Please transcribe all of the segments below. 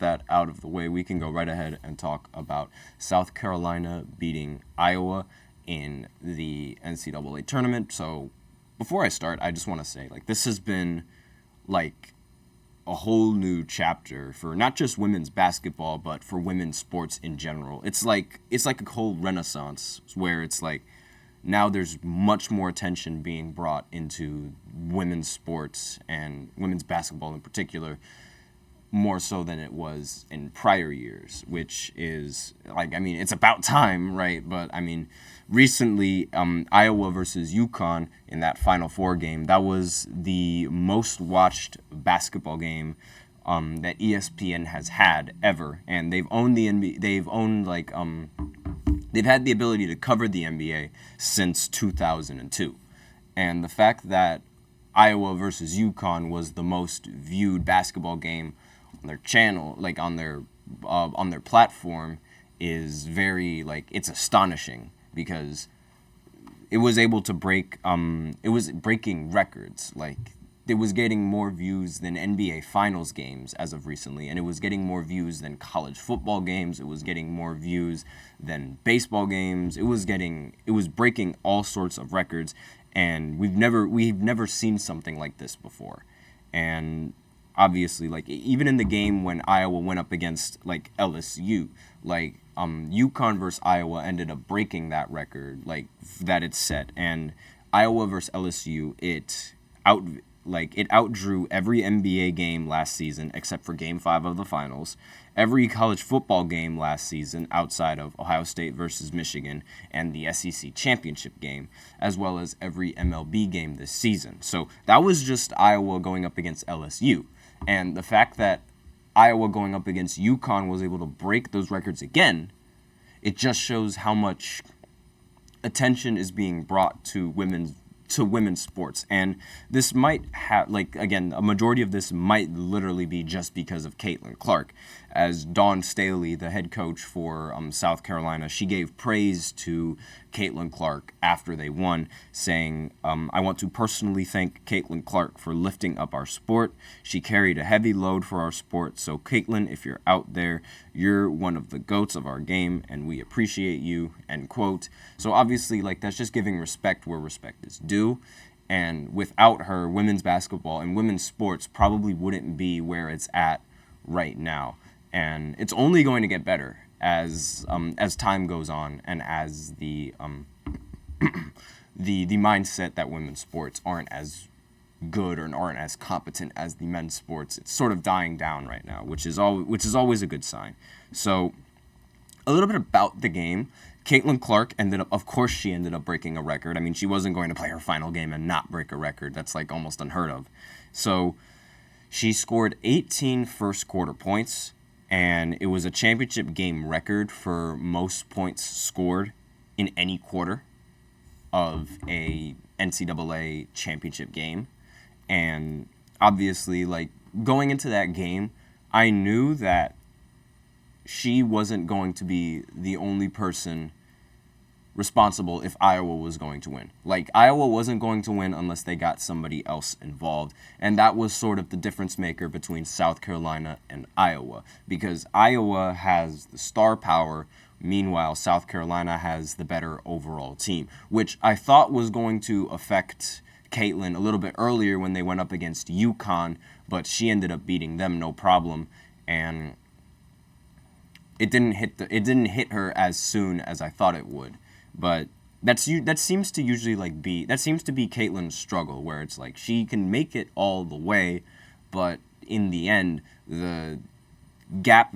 that out of the way, we can go right ahead and talk about South Carolina beating Iowa in the NCAA tournament. So before I start, I just want to say, like, this has been, like, a whole new chapter for not just women's basketball, but for women's sports in general. It's like a whole renaissance where it's like now there's much more attention being brought into women's sports and women's basketball in particular, more so than it was in prior years, which is, like, I mean, it's about time, right? But, I mean, recently, Iowa versus UConn in that Final Four game, that was the most watched basketball game that ESPN has had ever. And they've owned the NBA, they've had the ability to cover the NBA since 2002. And the fact that Iowa versus UConn was the most viewed basketball game on their channel, like on their platform, is very, like, it's astonishing because it was able to it was breaking records. Like, it was getting more views than NBA Finals games as of recently, and it was getting more views than college football games. It was getting more views than baseball games. It was breaking all sorts of records, and we've never seen something like this before. And obviously, like, even in the game when Iowa went up against, like, LSU, like, UConn versus Iowa ended up breaking that record, like, that it's set. And Iowa versus LSU, it outdrew every NBA game last season except for Game 5 of the finals, every college football game last season outside of Ohio State versus Michigan and the SEC championship game, as well as every MLB game this season. So that was just Iowa going up against LSU. And the fact that Iowa going up against UConn was able to break those records again, it just shows how much attention is being brought to women's sports. And this might have, like, again, a majority of this might literally be just because of Caitlin Clark. As Dawn Staley, the head coach for South Carolina, she gave praise to Caitlin Clark after they won, saying, I want to personally thank Caitlin Clark for lifting up our sport. She carried a heavy load for our sport. So, Caitlin, if you're out there, you're one of the GOATs of our game, and we appreciate you, end quote. So, obviously, like, that's just giving respect where respect is due. And without her, women's basketball and women's sports probably wouldn't be where it's at right now. And it's only going to get better as time goes on, and as the mindset that women's sports aren't as good or aren't as competent as the men's sports. It's sort of dying down right now, which is always a good sign. So, a little bit about the game. Caitlin Clark ended up breaking a record. I mean, she wasn't going to play her final game and not break a record. That's, like, almost unheard of. So, she scored 18 first quarter points, and it was a championship game record for most points scored in any quarter of a NCAA championship game. And obviously, like, going into that game, I knew that she wasn't going to be the only person responsible if Iowa was going to win. Like, Iowa wasn't going to win unless they got somebody else involved. And that was sort of the difference maker between South Carolina and Iowa, because Iowa has the star power. Meanwhile, South Carolina has the better overall team, which I thought was going to affect Caitlin a little bit earlier when they went up against UConn, but she ended up beating them no problem. And it didn't hit her as soon as I thought it would. But that seems to be Caitlin's struggle, where it's like she can make it all the way, but in the end, the gap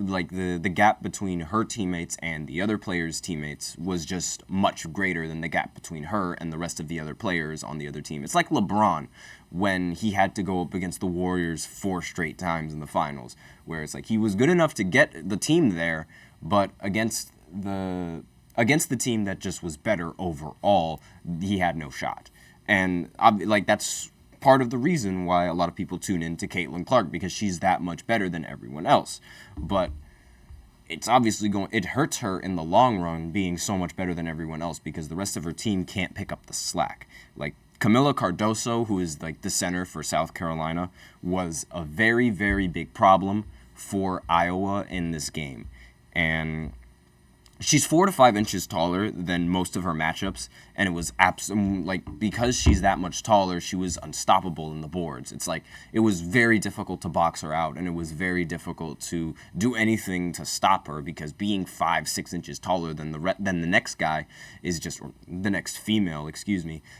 between her teammates and the other players' teammates was just much greater than the gap between her and the rest of the other players on the other team. It's like LeBron when he had to go up against the Warriors 4 straight times in the finals, where it's like he was good enough to get the team there, but against the team that just was better overall, he had no shot. And that's part of the reason why a lot of people tune in to Caitlin Clark, because she's that much better than everyone else. But it's obviously it hurts her in the long run being so much better than everyone else, because the rest of her team can't pick up the slack. Like, Camila Cardoso, who is like the center for South Carolina, was a very, very big problem for Iowa in this game. And she's 4 to 5 inches taller than most of her matchups, and it was because she's that much taller, she was unstoppable in the boards. It's like it was very difficult to box her out, and it was very difficult to do anything to stop her because being 5-6 inches taller than the next guy is just, or the next female,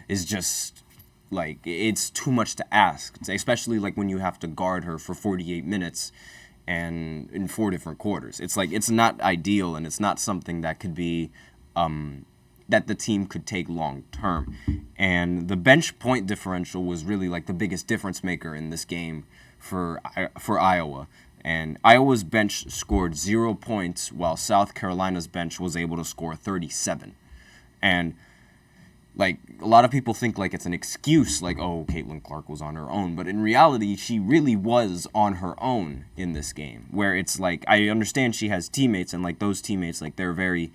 is just like it's too much to ask, especially like when you have to guard her for 48 minutes. And in 4 different quarters. It's like, it's not ideal, and it's not something that could be, that the team could take long term. And the bench point differential was really like the biggest difference maker in this game for Iowa. And Iowa's bench scored 0 points, while South Carolina's bench was able to score 37. And like, a lot of people think like it's an excuse, like, oh, Caitlin Clark was on her own. But in reality, she really was on her own in this game, where it's like, I understand she has teammates, and like those teammates, like they're very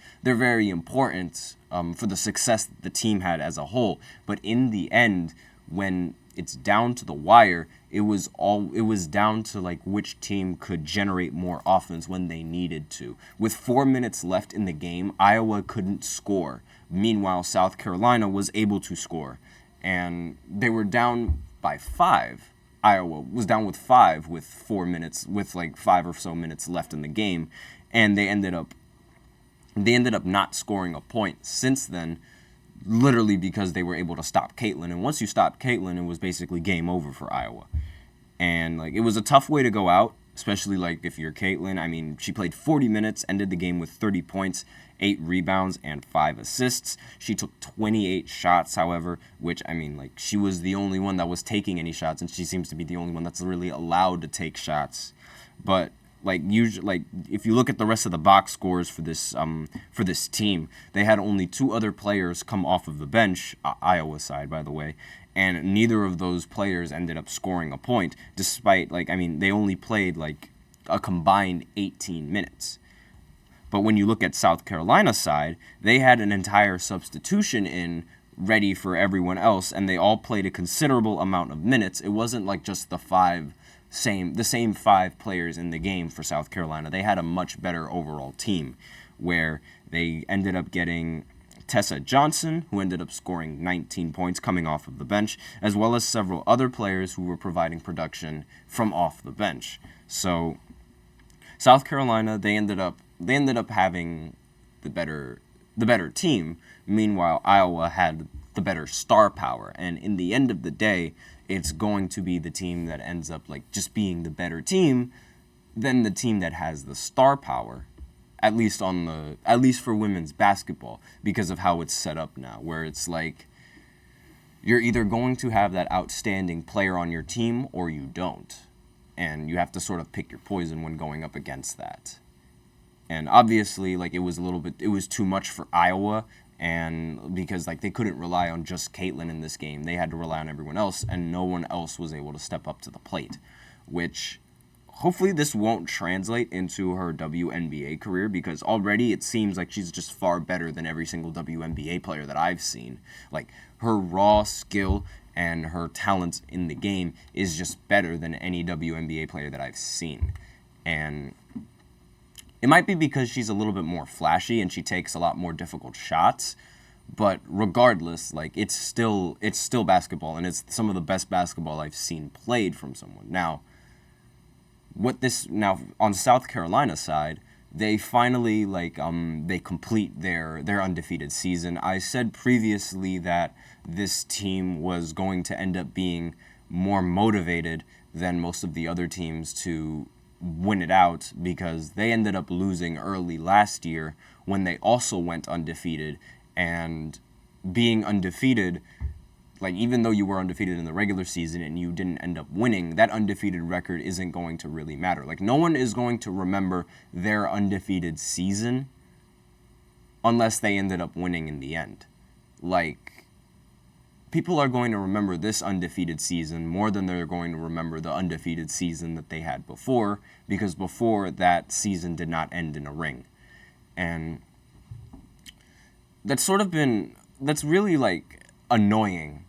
important for the success that the team had as a whole. But in the end, when it's down to the wire, it was down to like which team could generate more offense when they needed to. With 4 minutes left in the game, Iowa couldn't score. Meanwhile, South Carolina was able to score, and they were down by 5. Iowa was down with 5 with 4 minutes, with like 5 or so minutes left in the game, and they ended up not scoring a point since then, literally because they were able to stop Caitlin. And once you stopped Caitlin, it was basically game over for Iowa. And like it was a tough way to go out, especially like if you're Caitlin. I mean, she played 40 minutes, ended the game with 30 points, 8 rebounds, and 5 assists. She took 28 shots, however, which, I mean, like, she was the only one that was taking any shots, and she seems to be the only one that's really allowed to take shots. But, like, usually, like, if you look at the rest of the box scores for this team, they had only 2 other players come off of the bench, Iowa side, by the way, and neither of those players ended up scoring a point, despite, like, I mean, they only played, like, a combined 18 minutes. But when you look at South Carolina's side, they had an entire substitution in ready for everyone else, and they all played a considerable amount of minutes. It wasn't like just the same 5 players in the game for South Carolina. They had a much better overall team, where they ended up getting Tessa Johnson, who ended up scoring 19 points coming off of the bench, as well as several other players who were providing production from off the bench. So South Carolina, they ended up having the better team. Meanwhile, Iowa had the better star power. And in the end of the day, it's going to be the team that ends up like just being the better team than the team that has the star power, at least for women's basketball, because of how it's set up now, where it's like you're either going to have that outstanding player on your team or you don't. And you have to sort of pick your poison when going up against that. And obviously, like, it was too much for Iowa, and because, like, they couldn't rely on just Caitlin in this game. They had to rely on everyone else, and no one else was able to step up to the plate, which hopefully this won't translate into her WNBA career, because already it seems like she's just far better than every single WNBA player that I've seen. Like, her raw skill and her talent in the game is just better than any WNBA player that I've seen. And it might be because she's a little bit more flashy and she takes a lot more difficult shots, but regardless, like, it's still basketball, and it's some of the best basketball I've seen played from someone. Now, on South Carolina's side, they finally they complete their undefeated season. I said previously that this team was going to end up being more motivated than most of the other teams to win it out, because they ended up losing early last year when they also went undefeated. And being undefeated, like, even though you were undefeated in the regular season and you didn't end up winning, that undefeated record isn't going to really matter. Like, no one is going to remember their undefeated season unless they ended up winning in the end. Like, people are going to remember this undefeated season more than they're going to remember the undefeated season that they had before, because before, that season did not end in a ring. And that's really, like, annoying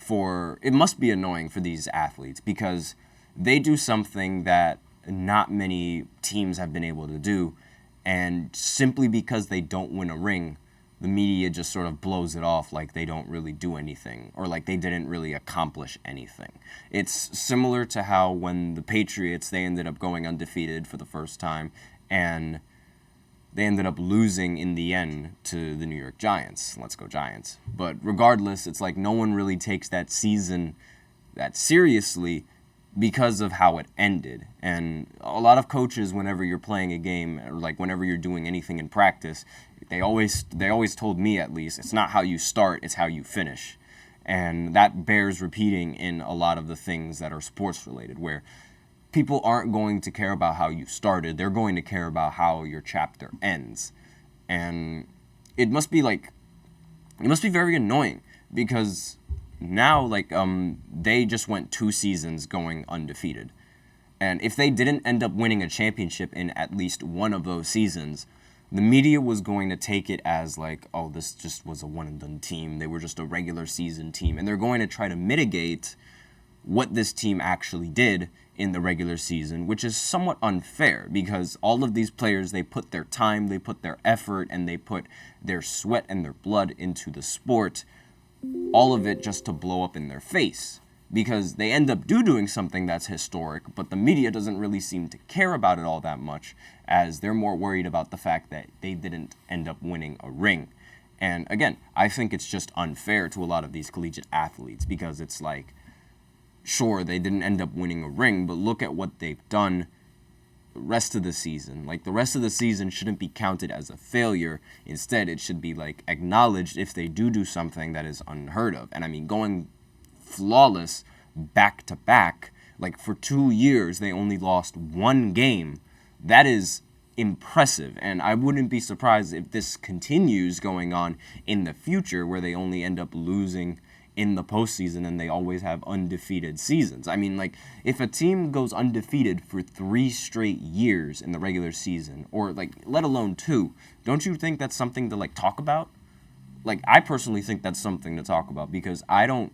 it must be annoying for these athletes, because they do something that not many teams have been able to do. And simply because they don't win a ring, the media just sort of blows it off like they don't really do anything or like they didn't really accomplish anything. It's similar to how when the Patriots, they ended up going undefeated for the first time, and they ended up losing in the end to the New York Giants. Let's go Giants. But regardless, it's like no one really takes that season that seriously because of how it ended. And a lot of coaches, whenever you're playing a game or like whenever you're doing anything in practice, they always told me, at least, it's not how you start, it's how you finish. And that bears repeating in a lot of the things that are sports related, where people aren't going to care about how you started, they're going to care about how your chapter ends. And it must be very annoying because now they just went 2 seasons going undefeated. And if they didn't end up winning a championship in at least one of those seasons, the media was going to take it as like, oh, this just was a one and done team. They were just a regular season team. And they're going to try to mitigate what this team actually did in the regular season, which is somewhat unfair because all of these players, they put their time, they put their effort, and they put their sweat and their blood into the sport, all of it just to blow up in their face. Because they end up doing something that's historic, but the media doesn't really seem to care about it all that much, as they're more worried about the fact that they didn't end up winning a ring. And again, I think it's just unfair to a lot of these collegiate athletes because it's like, sure, they didn't end up winning a ring, but look at what they've done the rest of the season. Like, the rest of the season shouldn't be counted as a failure. Instead, it should be like acknowledged if they do something that is unheard of. And I mean, going flawless back to back, like for 2 years they only lost 1 game. That is impressive, and I wouldn't be surprised if this continues going on in the future, where they only end up losing in the postseason and they always have undefeated seasons. I mean, like, if a team goes undefeated for 3 straight years in the regular season, or like let alone 2, don't you think that's something to like talk about? Like, I personally think that's something to talk about because I don't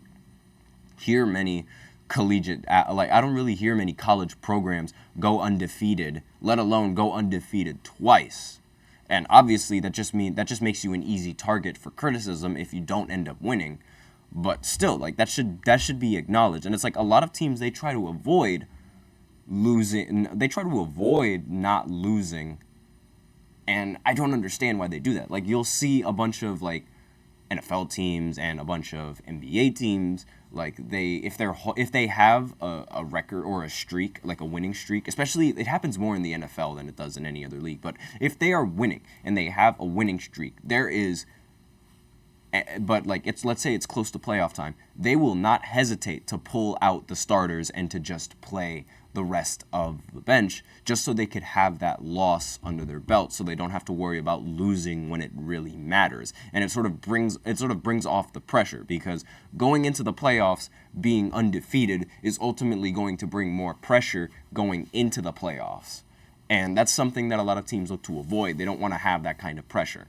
hear many I don't really hear many college programs go undefeated, let alone go undefeated twice. And obviously that just makes you an easy target for criticism if you don't end up winning. But still, like, that should be acknowledged. And it's like a lot of teams, they try to avoid not losing. And I don't understand why they do that. Like, you'll see a bunch of like NFL teams and a bunch of NBA teams, like if they have a record or a streak, like a winning streak, especially it happens more in the NFL than it does in any other league, but if they are winning and they have a winning streak, let's say it's close to playoff time, they will not hesitate to pull out the starters and to just play the rest of the bench just so they could have that loss under their belt, so they don't have to worry about losing when it really matters. And it sort of brings off the pressure, because going into the playoffs being undefeated is ultimately going to bring more pressure going into the playoffs. And that's something that a lot of teams look to avoid. They don't want to have that kind of pressure.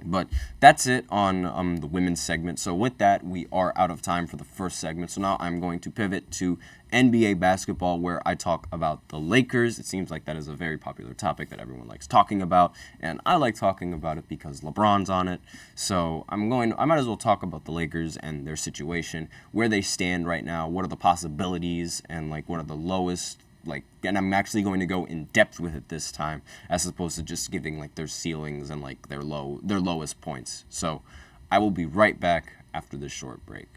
But that's it on the women's segment. So with that, we are out of time for the first segment. So now I'm going to pivot to NBA basketball, where I talk about the Lakers. It seems like that is a very popular topic that everyone likes talking about, and I like talking about it because LeBron's on it. So I might as well talk about the Lakers and their situation, where they stand right now, what are the possibilities, and like what are the lowest. And I'm actually going to go in depth with it this time, as opposed to just giving like their ceilings and like their lowest points. So I will be right back after this short break.